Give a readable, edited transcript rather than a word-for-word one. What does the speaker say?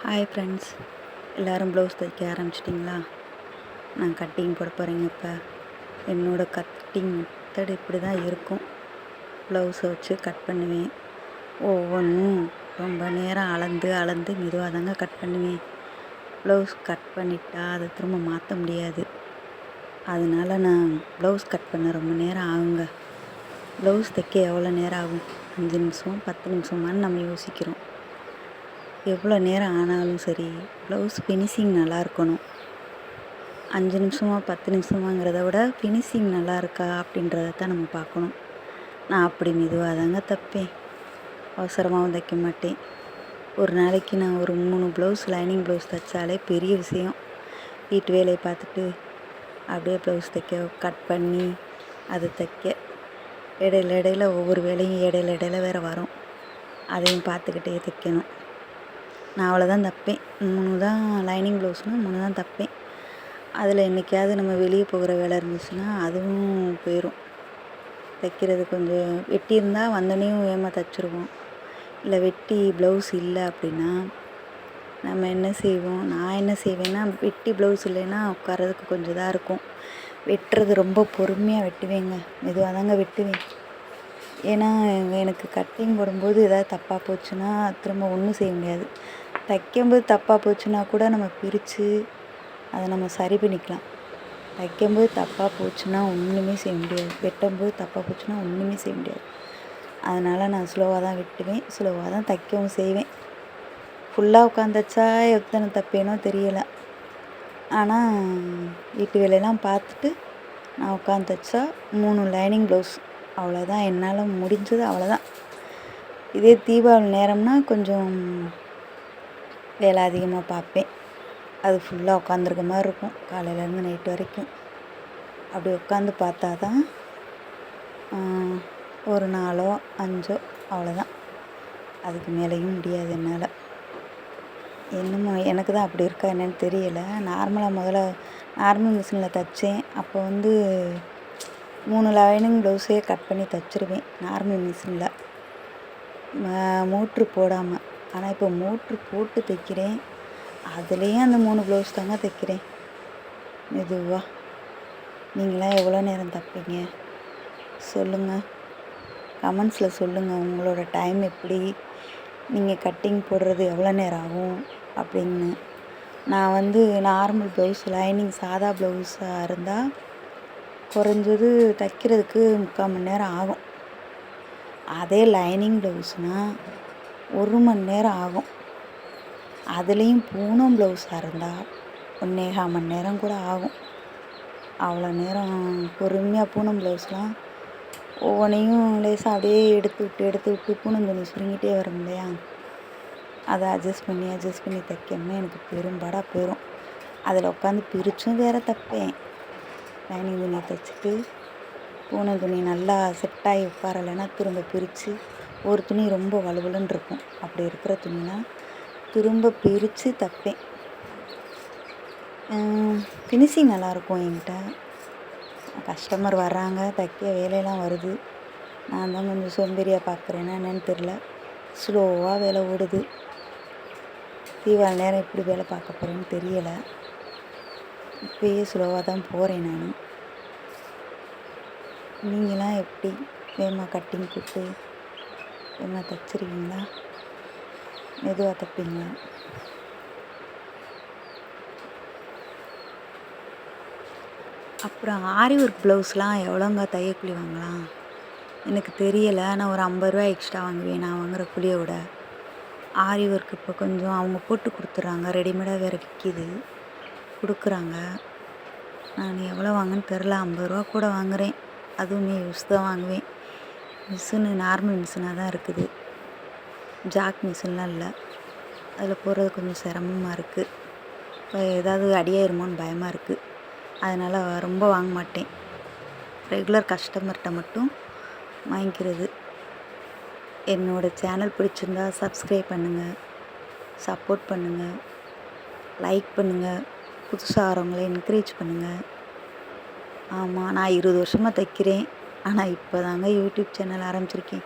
Hi friends, எல்லோரும் blouse தைக்க ஆரம்பிச்சிட்டிங்களா? நான் கட்டிங் போட போகிறேங்க. இப்போ என்னோடய கட்டிங் மெத்தட் இப்படி தான் இருக்கும். ப்ளவுஸை வச்சு கட் பண்ணுவேன். ஒவ்வொன்றும் ரொம்ப நேரம் அளந்து மெதுவாக தாங்க கட் பண்ணுவேன். ப்ளவுஸ் கட் பண்ணிட்டா அதை திரும்ப மாற்ற முடியாது. அதனால் நான் ப்ளவுஸ் கட் பண்ண ரொம்ப நேரம் ஆகுங்க. ப்ளவுஸ் தைக்க எவ்வளோ நேரம் ஆகும்? 5 நிமிஷம் 10 நிமிஷமானு நம்ம யோசிக்கிறோம். எவ்வளோ நேரம் ஆனாலும் சரி, ப்ளவுஸ் ஃபினிஷிங் நல்லா இருக்கணும். 5 நிமிஷமா 10 நிமிஷமாங்கிறத விட ஃபினிஷிங் நல்லா இருக்கா அப்படின்றத தான் நம்ம பார்க்கணும். நான் அப்படி மெதுவாக தாங்க தைப்பேன். அவசரமாகவும் தைக்க மாட்டேன். ஒரு நாளைக்கு நான் ஒரு 3 ப்ளவுஸ் லைனிங் ப்ளவுஸ் தைச்சாலே பெரிய விஷயம். வீட்டு வேலையை பார்த்துட்டு அப்படியே ப்ளவுஸ் தைக்க கட் பண்ணி அதை தைக்க இடையில ஒவ்வொரு வேலையும் இடையில வேறு வரும். அதையும் பார்த்துக்கிட்டே தைக்கணும். நான் அவ்வளோதான் தைப்பேன். 3 தான் லைனிங் ப்ளவுஸ்னால் 3 தான் தைப்பேன். அதில் என்றைக்காவது நம்ம வெளியே போகிற வேலை இருந்துச்சுன்னா அதுவும் போயிடும். தைக்கிறது கொஞ்சம் வெட்டி இருந்தால் வந்தோடனையும் வேகமாக தைச்சிருவோம். இல்லை வெட்டி ப்ளவுஸ் இல்லை அப்படின்னா நம்ம என்ன செய்வோம்? நான் என்ன செய்வேன்னா, வெட்டி ப்ளவுஸ் இல்லைன்னா உட்காரதுக்கு கொஞ்சம் இதாக இருக்கும். வெட்டுறது ரொம்ப பொறுமையாக வெட்டுவேங்க. மெதுவாக தாங்க வெட்டுவேன். ஏன்னா எனக்கு கட்டிங் போடும்போது ஏதாவது தப்பாக போச்சுன்னா திரும்ப ஒன்றும் செய்ய முடியாது. தைக்கும்போது தப்பாக போச்சுன்னா கூட நம்ம பிரித்து அதை நம்ம சரி பண்ணிக்கலாம். தைக்கும்போது தப்பாக போச்சுன்னா ஒன்றுமே செய்ய முடியாது. வெட்டும்போது தப்பாக போச்சுன்னா ஒன்றுமே செய்ய முடியாது. அதனால் நான் ஸ்லோவாக தான் வெட்டுவேன். ஸ்லோவாக தான் தைக்கவும் செய்வேன். ஃபுல்லாக உட்காந்து தைச்சா எத்தனை தைப்பேனோ தெரியலை. ஆனால் வீட்டு வேலையெல்லாம் பார்த்துட்டு நான் உட்காந்து தைச்சா 3 லைனிங் ப்ளவுஸ் அவ்வளோதான். என்னால் முடிஞ்சது அவ்வளோதான். இதே தீபாவளி நேரம்னா கொஞ்சம் வேலை அதிகமாக பார்ப்பேன். அது ஃபுல்லாக உட்காந்துருக்க மாதிரி இருக்கும். காலையிலேருந்து நைட்டு வரைக்கும் அப்படி உட்காந்து பார்த்தா தான் ஒரு 4 5 அவ்வளோதான். அதுக்கு மேலேயும் முடியாது என்னால். என்னமோ எனக்கு தான் அப்படி இருக்கா என்னன்னு தெரியலை. முதல்ல நார்மல் மிஷினில் தைச்சேன். அப்போ 3 லைனிங் ப்ளவுஸே கட் பண்ணி தைச்சிருவேன் நார்மல் மிஷினில், மோட்ரு போடாமல். ஆனால் இப்போ மோட்ரு போட்டு தைக்கிறேன். அதுலேயும் அந்த 3 ப்ளவுஸ் தாங்க தைக்கிறேன் மெதுவாக. நீங்களாம் எவ்வளோ நேரம் தைப்பீங்க சொல்லுங்கள், கமெண்ட்ஸில் சொல்லுங்கள். உங்களோட டைம் எப்படி, நீங்கள் கட்டிங் போடுறது எவ்வளோ நேரம் ஆகும் அப்படின்னு. நான் நார்மல் ப்ளவுஸ் லைனிங் சாதா ப்ளவுஸாக இருந்தால் குறைஞ்சது தைக்கிறதுக்கு 3/4 மணி நேரம் ஆகும். அதே லைனிங் ப்ளவுஸ்னால் 1 மணி நேரம் ஆகும். அதுலேயும் பூனம் ப்ளவுஸாக இருந்தால் 1.25 மணி நேரம் கூட ஆகும். அவ்வளோ நேரம் பொறுமையாக பூனம் ப்ளவுஸ்லாம் ஒவ்வொன்றையும் லேசாக அப்படியே எடுத்து விட்டு பூனம் துணி சுருங்கிட்டே வரும் இல்லையா, அதை அட்ஜஸ்ட் பண்ணி தைக்கணும்னா எனக்கு பெரும்பாடாக போயிடும். அதில் உட்காந்து பிரித்தும் வேறு தைப்பேன். லைனிங் துணியை தைச்சிட்டு பூனம் துணி நல்லா செட்டாகி உட்காரலைன்னா திரும்ப பிரித்து, ஒரு துணி ரொம்ப வலுவலுன்னு இருக்கும். அப்படி இருக்கிற துணினா திரும்ப பிரித்து தைப்பேன். ஃபினிஷிங் நல்லாயிருக்கும் என்கிட்ட. கஸ்டமர் வர்றாங்க, தைக்க வேலையெல்லாம் வருது. நான் தான் கொஞ்சம் சோம்பேறியாக பார்க்குறேன்னா என்னன்னு தெரில. ஸ்லோவாக வேலை ஓடுது. தீபாவளி நேரம் எப்படி வேலை பார்க்க போகிறேன்னு தெரியலை. இப்போயே ஸ்லோவாக தான் போகிறேன் நான். நீங்களாம் எப்படி வேகமாக கட்டிங் போட்டு வேகமாக தைச்சிருக்கீங்களா? மெதுவாக தைப்பீங்களா? அப்புறம் ஆரி ஒர்க் ப்ளவுஸ்லாம் எவ்வளோங்க தையக்கூலி வாங்கலாம் எனக்கு தெரியலை. ஆனால் ஒரு 50 ரூபா எக்ஸ்ட்ரா வாங்குவேன் நான் வாங்குகிற கூலியோட. ஆரி ஒர்க் இப்போ கொஞ்சம் அவங்க போட்டு கொடுத்துட்றாங்க. ரெடிமேடாக வேறு விற்கிது, கொடுக்குறாங்க. நான் எவ்வளோ வாங்கன்னு தெரில. 50 ரூபா கூட வாங்குகிறேன். அதுவுமே யூஸ் தான் வாங்குவேன். மிஷினு நார்மல் மிஷினாக தான் இருக்குது, ஜாக் மிஷின்லாம் இல்லை. அதில் போடுறது கொஞ்சம் சிரமமாக இருக்குது. இப்போ ஏதாவது அடியாயிருமோன்னு பயமாக இருக்குது. அதனால் ரொம்ப வாங்க மாட்டேன். ரெகுலர் கஸ்டமர்கிட்ட மட்டும் வாங்கிக்கிறது. என்னோடய சேனல் பிடிச்சிருந்தா சப்ஸ்கிரைப் பண்ணுங்கள், சப்போர்ட் பண்ணுங்கள், லைக் பண்ணுங்கள், புதுசாக வரவங்களை என்கரேஜ் பண்ணுங்கள். ஆமாம், நான் 20 வருஷமாக தைக்கிறேன். ஆனால் இப்போ தாங்க யூடியூப் சேனல் ஆரம்பிச்சிருக்கேன்.